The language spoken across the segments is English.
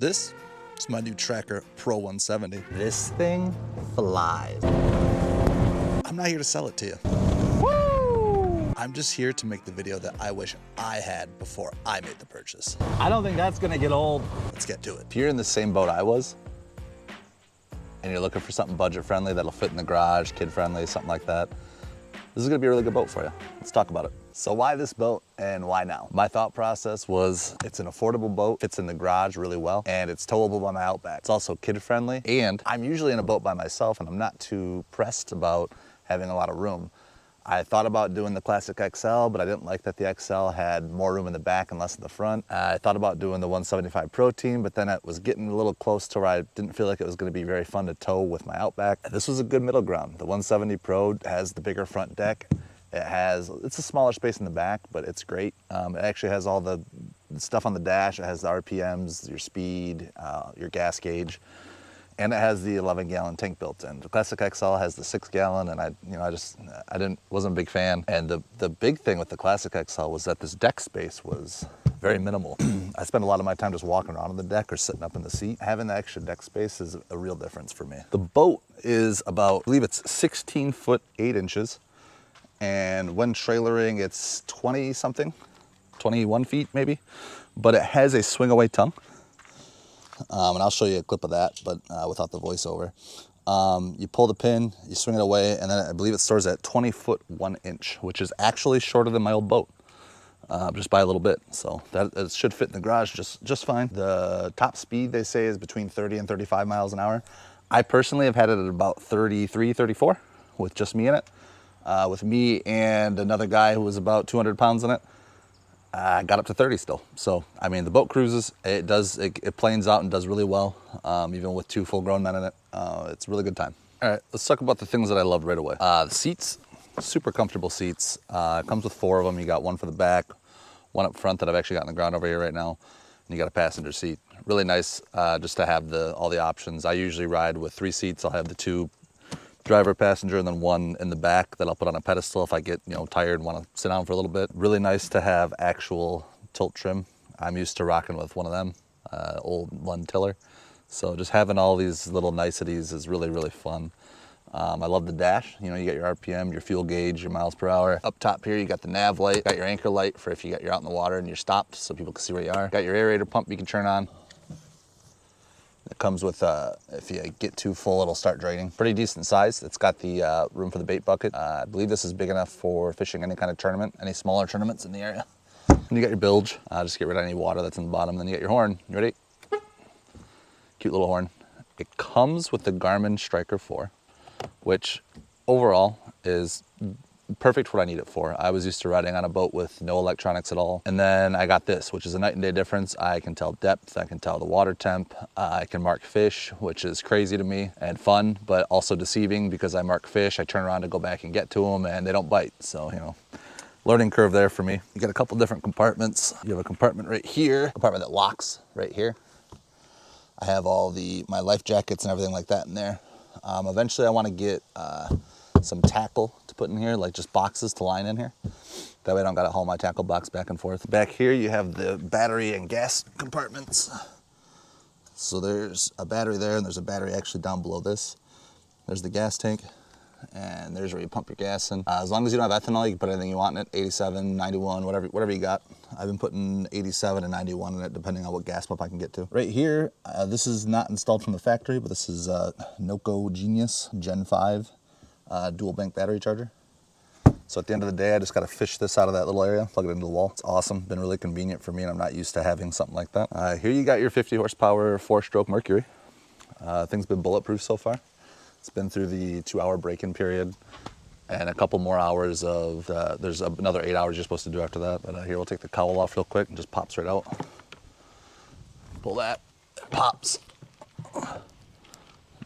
This is my new Tracker Pro 170. This thing flies. I'm not here to sell it to you. Woo! I'm just here to make the video that I wish I had before I made the purchase. I don't think that's gonna get old. Let's get to it. If you're in the same boat I was, and you're looking for something budget friendly that'll fit in the garage, kid friendly, something like that, this is gonna be a really good boat for you. Let's talk about it. So why this boat and why now? My thought process was it's an affordable boat, fits in the garage really well, and it's towable by my Outback. It's also kid friendly, and I'm usually in a boat by myself and I'm not too pressed about having a lot of room. I thought about doing the Classic XL, but I didn't like that the XL had more room in the back and less in the front. I thought about doing the 175 Pro Team, but then it was getting a little close to where I didn't feel like it was gonna be very fun to tow with my Outback. This was a good middle ground. The 170 Pro has the bigger front deck. It's a smaller space in the back, but it's great. It actually has all the stuff on the dash. It has the RPMs, your speed, your gas gauge. And it has the 11-gallon tank built in. The Classic XL has the 6-gallon, and I wasn't a big fan. And the big thing with the Classic XL was that this deck space was very minimal. I spend a lot of my time just walking around on the deck or sitting up in the seat. Having the extra deck space is a real difference for me. The boat is about, I believe it's 16 foot 8 inches. And when trailering, it's 20 something, 21 feet maybe. But it has a swing away tongue. And I'll show you a clip of that, but without the voiceover. You pull the pin, you swing it away, and then I believe it stores at 20 foot 1 inch, which is actually shorter than my old boat, just by a little bit. So that should fit in the garage just fine. The top speed they say is between 30 and 35 miles an hour. I personally have had it at about 33, 34 with just me in it. With me and another guy who was about 200 pounds in it. I got up to 30 still. So, I mean, the boat cruises, it planes out and does really well, even with 2 full-grown men in it. It's a really good time. All right, let's talk about the things that I loved right away. The seats, super comfortable seats. It comes with 4 of them. You got one for the back, one up front that I've actually got on the ground over here right now, and you got a passenger seat. Really nice just to have all the options. I usually ride with 3 seats. I'll have the 2 driver, passenger, and then 1 in the back that I'll put on a pedestal if I get tired and want to sit down for a little bit. Really nice to have actual tilt trim. I'm used to rocking with one of them, old Lund Tiller. So just having all these little niceties is really, really fun. I love the dash. You got your RPM, your fuel gauge, your miles per hour. Up top here, you got the nav light, got your anchor light for if you're out in the water and you're stopped so people can see where you are. Got your aerator pump you can turn on. It comes with, if you get too full, it'll start draining. Pretty decent size. It's got the room for the bait bucket. I believe this is big enough for fishing any kind of tournament, any smaller tournaments in the area. And you got your bilge, just get rid of any water that's in the bottom. Then you got your horn. You ready? Cute little horn. It comes with the Garmin Striker 4, which overall is perfect for what I need it for. I was used to riding on a boat with no electronics at all. And then I got this, which is a night and day difference. I can tell depth, I can tell the water temp, I can mark fish, which is crazy to me and fun, but also deceiving because I mark fish, I turn around to go back and get to them and they don't bite. So, learning curve there for me. You got a couple different compartments. You have a compartment right here, compartment that locks right here. I have all my life jackets and everything like that in there. Eventually I want to get some tackle to put in here, like just boxes to line in here. That way I don't gotta haul my tackle box back and forth. Back here you have the battery and gas compartments. So there's a battery there and there's a battery actually down below this. There's the gas tank and there's where you pump your gas in. As long as you don't have ethanol, you can put anything you want in it, 87, 91, whatever you got. I've been putting 87 and 91 in it depending on what gas pump I can get to. Right here, this is not installed from the factory, but this is Noco Genius Gen 5. Dual bank battery charger. So at the end of the day, I just got to fish this out of that little area, plug it into the wall. It's awesome, been really convenient for me and I'm not used to having something like that. Here you got your 50 horsepower 4-stroke Mercury. Thing's been bulletproof so far. It's been through the 2-hour break-in period and a couple more hours of, there's another 8 hours you're supposed to do after that. But here we'll take the cowl off real quick and just pops right out. Pull that, it pops.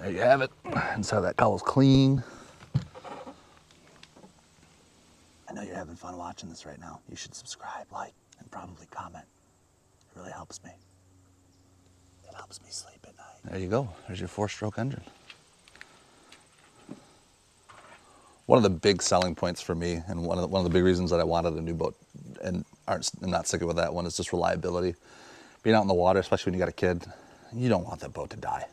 There you have it. Inside that cowl's clean. I know you're having fun watching this right now. You should subscribe, like, and probably comment. It really helps me. It helps me sleep at night. There you go. There's your 4-stroke engine. One of the big selling points for me, and one of the big reasons that I wanted a new boat and not sticking with that one, is just reliability. Being out in the water, especially when you got a kid, you don't want that boat to die.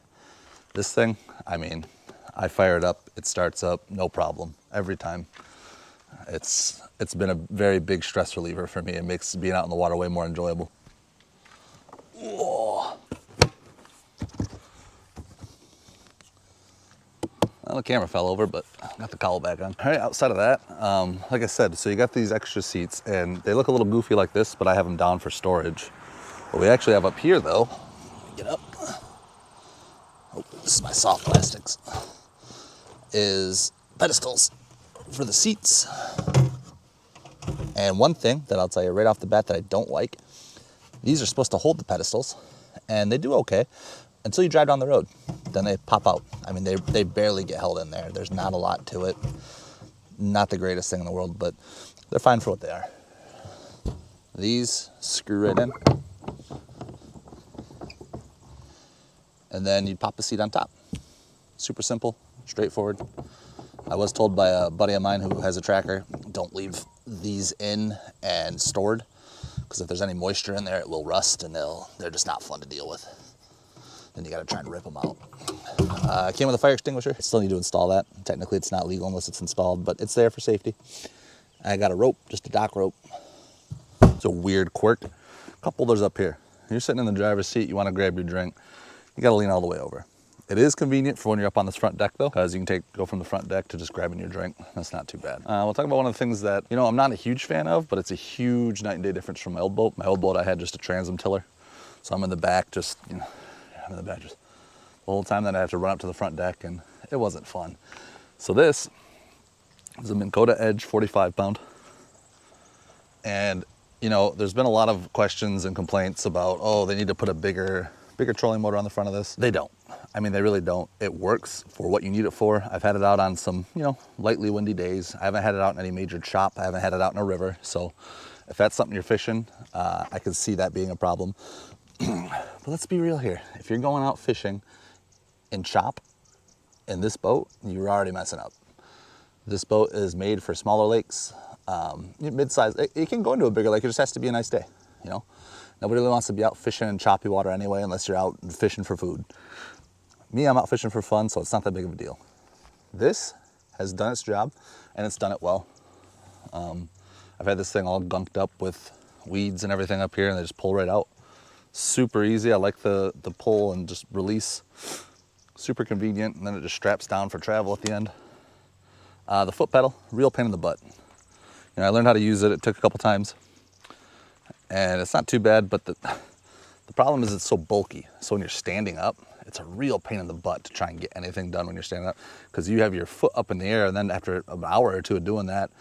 This thing, I mean, I fire it up, it starts up, no problem, every time. It's been a very big stress reliever for me. It makes being out in the water way more enjoyable. Whoa. Well, the camera fell over, but I got the cowl back on. All right, outside of that, like I said, so you got these extra seats, and they look a little goofy like this, but I have them down for storage. What we actually have up here, though, get up. Oh, this is my soft plastics. Is pedestals for the seats. And one thing that I'll tell you right off the bat that I don't like, these are supposed to hold the pedestals, and they do okay until you drive down the road. Then they pop out. I mean, they barely get held in there. There's not a lot to it. Not the greatest thing in the world, but they're fine for what they are. These screw right in. And then you pop the seat on top. Super simple, straightforward. I was told by a buddy of mine who has a tracker, don't leave these in and stored, because if there's any moisture in there, it will rust, and they're just not fun to deal with. Then you gotta try and rip them out. It came with a fire extinguisher. I still need to install that. Technically, it's not legal unless it's installed, but it's there for safety. I got a rope, just a dock rope. It's a weird quirk. Cup holders up here. You're sitting in the driver's seat, you wanna grab your drink, you gotta lean all the way over. It is convenient for when you're up on this front deck though, because you can go from the front deck to just grabbing your drink. That's not too bad. We'll talk about one of the things that, you know, I'm not a huge fan of, but it's a huge night and day difference from my old boat. My old boat, I had just a transom tiller. So I'm in the back, just, you know, I'm in the back just the whole time. Then I have to run up to the front deck, and it wasn't fun. So this is a Minn Kota Edge 45 pound. And, you know, there's been a lot of questions and complaints about, oh, they need to put a bigger trolling motor on the front of this. They don't. I mean, they really don't. It works for what you need it for. I've had it out on some, you know, lightly windy days. I haven't had it out in any major chop. I haven't had it out in a river. So if that's something you're fishing, I can see that being a problem. But let's be real here. If you're going out fishing in chop in this boat, you're already messing up. This boat is made for smaller lakes, mid-size. It can go into a bigger lake. It just has to be a nice day, you know. Nobody really wants to be out fishing in choppy water anyway, unless you're out fishing for food. Me, I'm out fishing for fun, so it's not that big of a deal. This has done its job, and it's done it well. I've had this thing all gunked up with weeds and everything up here, and they just pull right out. Super easy. I like the pull and just release. Super convenient, and then it just straps down for travel at the end. The foot pedal, real pain in the butt. You know, I learned how to use it. It took a couple times. And it's not too bad, but the problem is it's so bulky. So when you're standing up, it's a real pain in the butt to try and get anything done when you're standing up, because you have your foot up in the air, and then after an hour or two of doing that,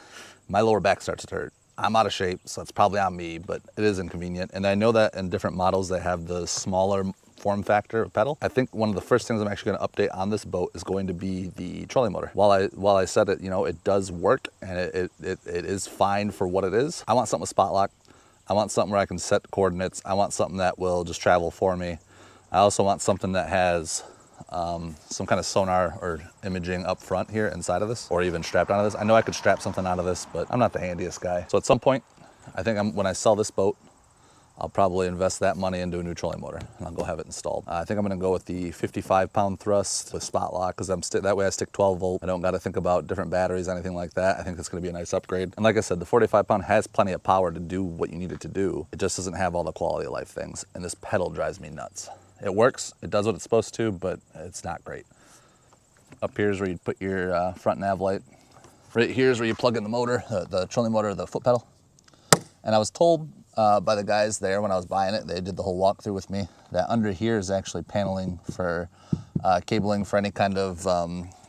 my lower back starts to hurt. I'm out of shape, so it's probably on me, but it is inconvenient. And I know that in different models, they have the smaller form factor pedal. I think one of the first things I'm actually going to update on this boat is going to be the trolling motor. While I said it, you know, it does work, and it is fine for what it is. I want something with spot lock. I want something where I can set coordinates. I want something that will just travel for me. I also want something that has some kind of sonar or imaging up front here inside of this, or even strapped onto this. I know I could strap something out of this, but I'm not the handiest guy. So at some point, I think when I sell this boat, I'll probably invest that money into a new trolling motor, and I'll go have it installed. I think I'm gonna go with the 55 pound thrust with spot lock, because that way I stick 12 volt. I don't gotta think about different batteries, anything like that. I think it's gonna be a nice upgrade. And like I said, the 45 pound has plenty of power to do what you need it to do. It just doesn't have all the quality of life things, and this pedal drives me nuts. It works, it does what it's supposed to, but it's not great. Up here is where you put your front nav light. Right here is where you plug in the motor, the trolling motor, the foot pedal. And I was told by the guys there when I was buying it, they did the whole walkthrough with me, that under here is actually paneling for cabling for any kind of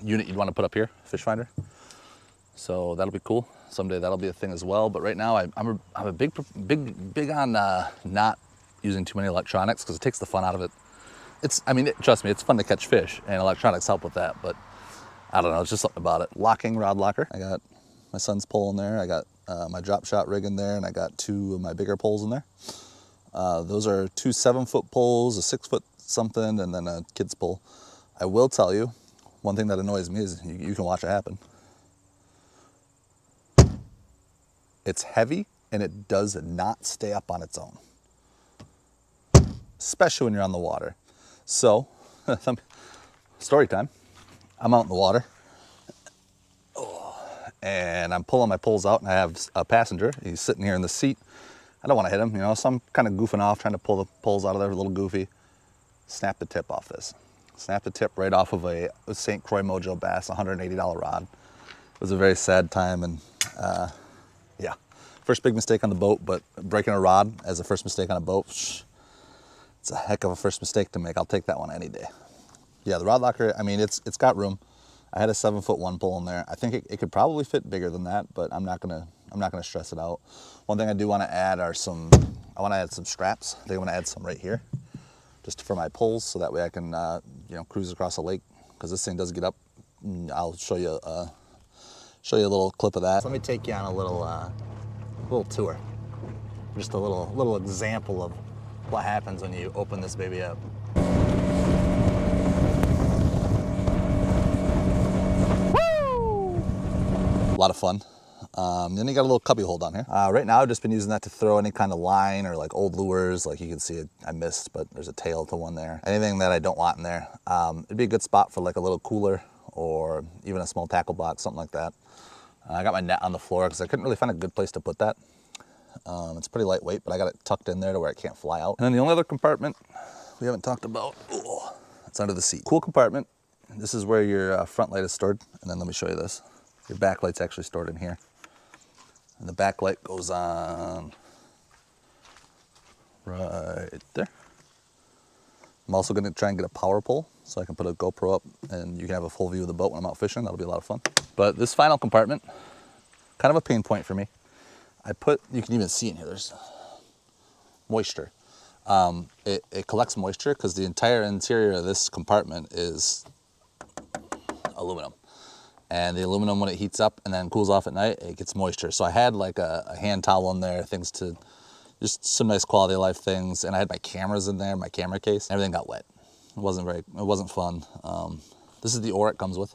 unit you'd want to put up here, fish finder. So that'll be cool. Someday that'll be a thing as well. But right now I'm a big on not using too many electronics, because it takes the fun out of it. Trust me, it's fun to catch fish, and electronics help with that, but I don't know, it's just something about it. Locking rod locker. I got my son's pole in there. I got my drop shot rig in there, and I got 2 of my bigger poles in there. Those are 2 7-foot poles, a 6-foot something, and then a kid's pole. I will tell you, one thing that annoys me is you can watch it happen. It's heavy, and it does not stay up on its own, especially when you're on the water. So, story time. I'm out in the water and I'm pulling my poles out and I have a passenger. He's sitting here in the seat. I don't want to hit him, you know, so I'm kind of goofing off, trying to pull the poles out of there, a little goofy. Snap the tip off this. Snap the tip right off of a St. Croix Mojo Bass, $180 rod. It was a very sad time, and yeah, first big mistake on the boat, but breaking a rod as a first mistake on a boat, it's a heck of a first mistake to make. I'll take that one any day. Yeah, the rod locker, I mean, it's got room. I had a 7'1" pole in there. I think it could probably fit bigger than that, but I'm not gonna stress it out. One thing I do want to add are I want to add some straps. I think I want to add some right here, just for my poles, so that way I can you know, cruise across a lake, because this thing does get up. I'll show you a little clip of that. So let me take you on a little tour, just a little example of what happens when you open this baby up. A lot of fun. Then you got a little cubby hole down here. Right now I've just been using that to throw any kind of line or like old lures. Like you can see it, I missed, but there's a tail to one there. Anything that I don't want in there. It'd be a good spot for like a little cooler or even a small tackle box, something like that. I got my net on the floor because I couldn't really find a good place to put that. It's pretty lightweight, but I got it tucked in there to where it can't fly out. And then the only other compartment we haven't talked about, it's under the seat. Cool compartment. This is where your front light is stored. And then let me show you this. Your back light's actually stored in here. And the back light goes on right there. I'm also gonna try and get a power pole so I can put a GoPro up and you can have a full view of the boat when I'm out fishing. That'll be a lot of fun. But this final compartment, kind of a pain point for me. You can even see in here, there's moisture. It collects moisture because the entire interior of this compartment is aluminum. And the aluminum, when it heats up and then cools off at night, it gets moisture. So I had like a hand towel in there, just some nice quality of life things. And I had my cameras in there, my camera case. Everything got wet. It wasn't fun. This is the oar it comes with.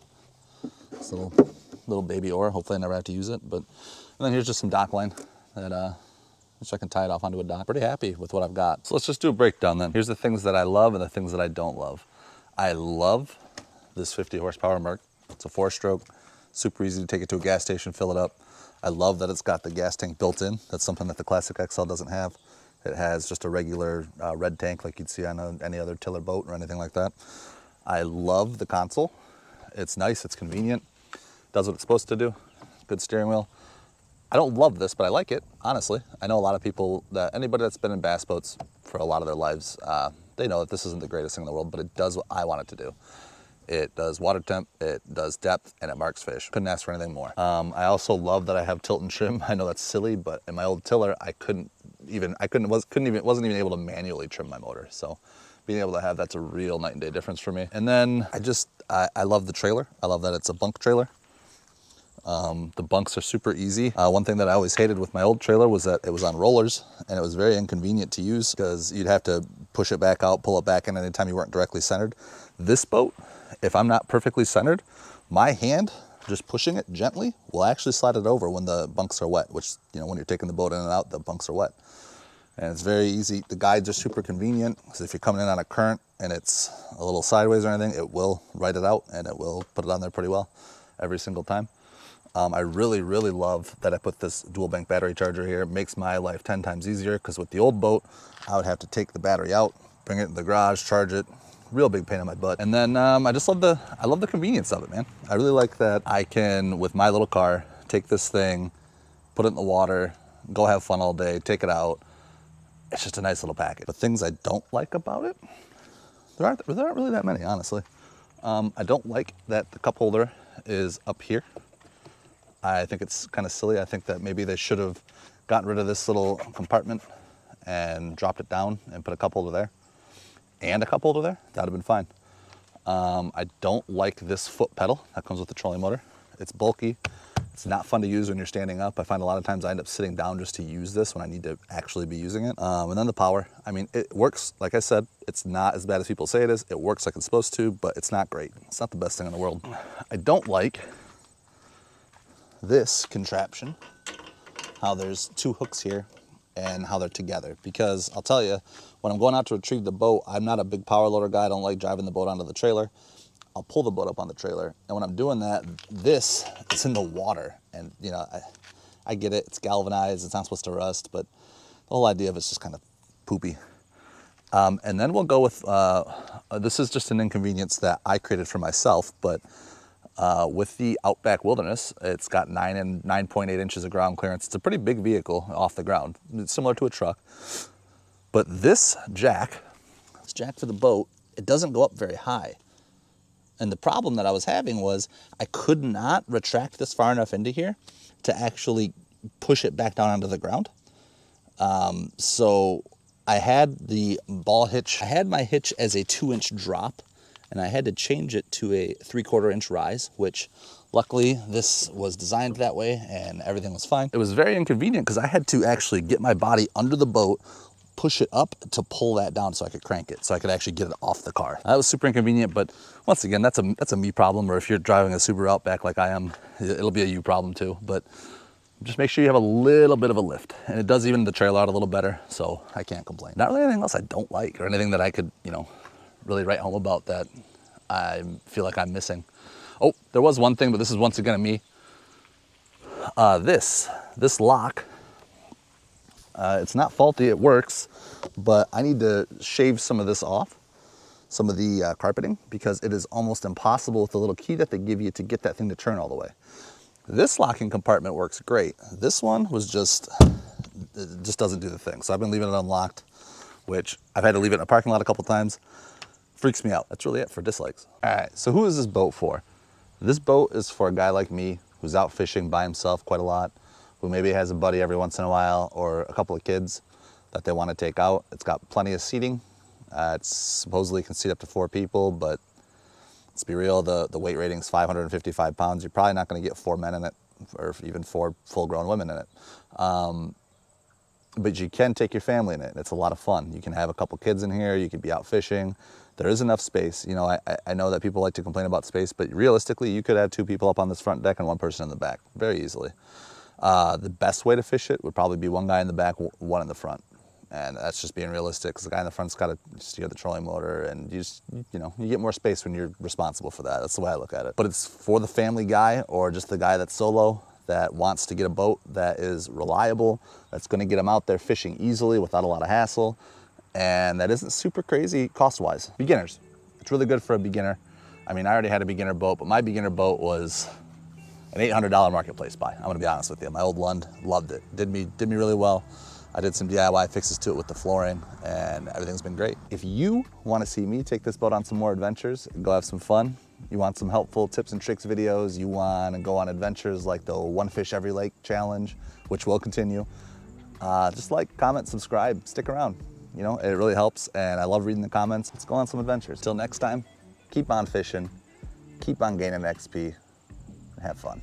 This little baby oar. Hopefully I never have to use it. And then here's just some dock line that which I can tie it off onto a dock. Pretty happy with what I've got. So let's just do a breakdown then. Here's the things that I love and the things that I don't love. I love this 50 horsepower Merc. It's a 4-stroke, super easy to take it to a gas station, fill it up. I love that it's got the gas tank built in. That's something that the Classic XL doesn't have. It has just a regular red tank like you'd see on any other tiller boat or anything like that. I love the console. It's nice, it's convenient, does what it's supposed to do. Good steering wheel. I don't love this, but I like it, honestly. I know a lot of people, anybody that's been in bass boats for a lot of their lives, they know that this isn't the greatest thing in the world, but it does what I want it to do. It does water temp, it does depth, and it marks fish. Couldn't ask for anything more. I also love that I have tilt and trim. I know that's silly, but in my old tiller, I wasn't even able to manually trim my motor. So being able to have that's a real night and day difference for me. And then I love the trailer. I love that it's a bunk trailer. The bunks are super easy. One thing that I always hated with my old trailer was that it was on rollers and it was very inconvenient to use because you'd have to push it back out, pull it back in anytime you weren't directly centered. This boat, if I'm not perfectly centered, my hand just pushing it gently will actually slide it over when the bunks are wet, which, you know, when you're taking the boat in and out, the bunks are wet. And it's very easy. The guides are super convenient because if you're coming in on a current and it's a little sideways or anything, it will write it out and it will put it on there pretty well every single time. I really, really love that I put this dual bank battery charger here. It makes my life 10 times easier because with the old boat, I would have to take the battery out, bring it in the garage, charge it. Real big pain in my butt. And then I love the convenience of it, man. I really like that I can, with my little car, take this thing, put it in the water, go have fun all day, take it out. It's just a nice little package. The things I don't like about it, there aren't really that many, honestly. I don't like that the cup holder is up here. I think it's kind of silly. I think that maybe they should have gotten rid of this little compartment and dropped it down and put a cup holder there and a cup holder there. That'd have been fine. I don't like this foot pedal that comes with the trolling motor. It's bulky. It's not fun to use when you're standing up. I find a lot of times I end up sitting down just to use this when I need to actually be using it. And then the power. I mean, it works. Like I said, it's not as bad as people say it is. It works like it's supposed to, but it's not great. It's not the best thing in the world. I don't like this contraption, how there's two hooks here and how they're together. Because I'll tell you, when I'm going out to retrieve the boat, I'm not a big power loader guy. I don't like driving the boat onto the trailer. I'll pull the boat up on the trailer. And when I'm doing that, it's in the water. And you know, I get it, it's galvanized, it's not supposed to rust, but the whole idea of it's just kind of poopy. And then we'll go with, this is just an inconvenience that I created for myself, but with the Outback Wilderness, it's got 9.8 inches of ground clearance. It's a pretty big vehicle off the ground. It's similar to a truck. But this jack for the boat, it doesn't go up very high. And the problem that I was having was I could not retract this far enough into here to actually push it back down onto the ground. So I had the ball hitch, I had my hitch as a 2-inch drop, and I had to change it to a 3/4 inch rise, which luckily this was designed that way and everything was fine. It was very inconvenient because I had to actually get my body under the boat, push it up to pull that down so I could crank it, so I could actually get it off the car. That was super inconvenient, but once again, that's a me problem, or if you're driving a Subaru Outback like I am, it'll be a you problem too. But just make sure you have a little bit of a lift, and it does even the trailer out a little better, so I can't complain. Not really anything else I don't like, or anything that I could, you know, really write home about that I feel like I'm missing. Oh, there was one thing, but this is once again a me. This lock, it's not faulty, it works, but I need to shave some of this off, some of the carpeting, because it is almost impossible with the little key that they give you to get that thing to turn all the way. This locking compartment works great. This one was it just doesn't do the thing. So I've been leaving it unlocked, which I've had to leave it in a parking lot a couple times. Freaks me out. That's really it for dislikes. All right, so who is this boat for? This boat is for a guy like me who's out fishing by himself quite a lot, who maybe has a buddy every once in a while or a couple of kids that they want to take out. It's got plenty of seating. It's supposedly can seat up to 4 people, but let's be real, the weight rating is 555 pounds. You're probably not going to get 4 men in it, or even 4 full-grown women in it. But you can take your family in it. It's a lot of fun. You can have a couple kids in here. You could be out fishing. There is enough space. You know, I know that people like to complain about space, but realistically, you could have 2 people up on this front deck and 1 person in the back very easily. The best way to fish it would probably be 1 guy in the back, 1 in the front. And that's just being realistic, because the guy in the front's got to steer the trolling motor, and you get more space when you're responsible for that. That's the way I look at it. But it's for the family guy, or just the guy that's solo, that wants to get a boat that is reliable, that's going to get them out there fishing easily without a lot of hassle, and that isn't super crazy cost-wise. Beginners. It's really good for a beginner. I mean, I already had a beginner boat, but my beginner boat was an $800 marketplace buy. I'm going to be honest with you. My old Lund, loved it. Did me really well. I did some DIY fixes to it with the flooring, and everything's been great. If you want to see me take this boat on some more adventures, go have some fun, you want some helpful tips and tricks videos, you want to go on adventures like the One Fish Every Lake challenge, which will continue, just like, comment, subscribe, stick around. You know, it really helps, and I love reading the comments. Let's go on some adventures. Till next time, keep on fishing, keep on gaining XP, and have fun.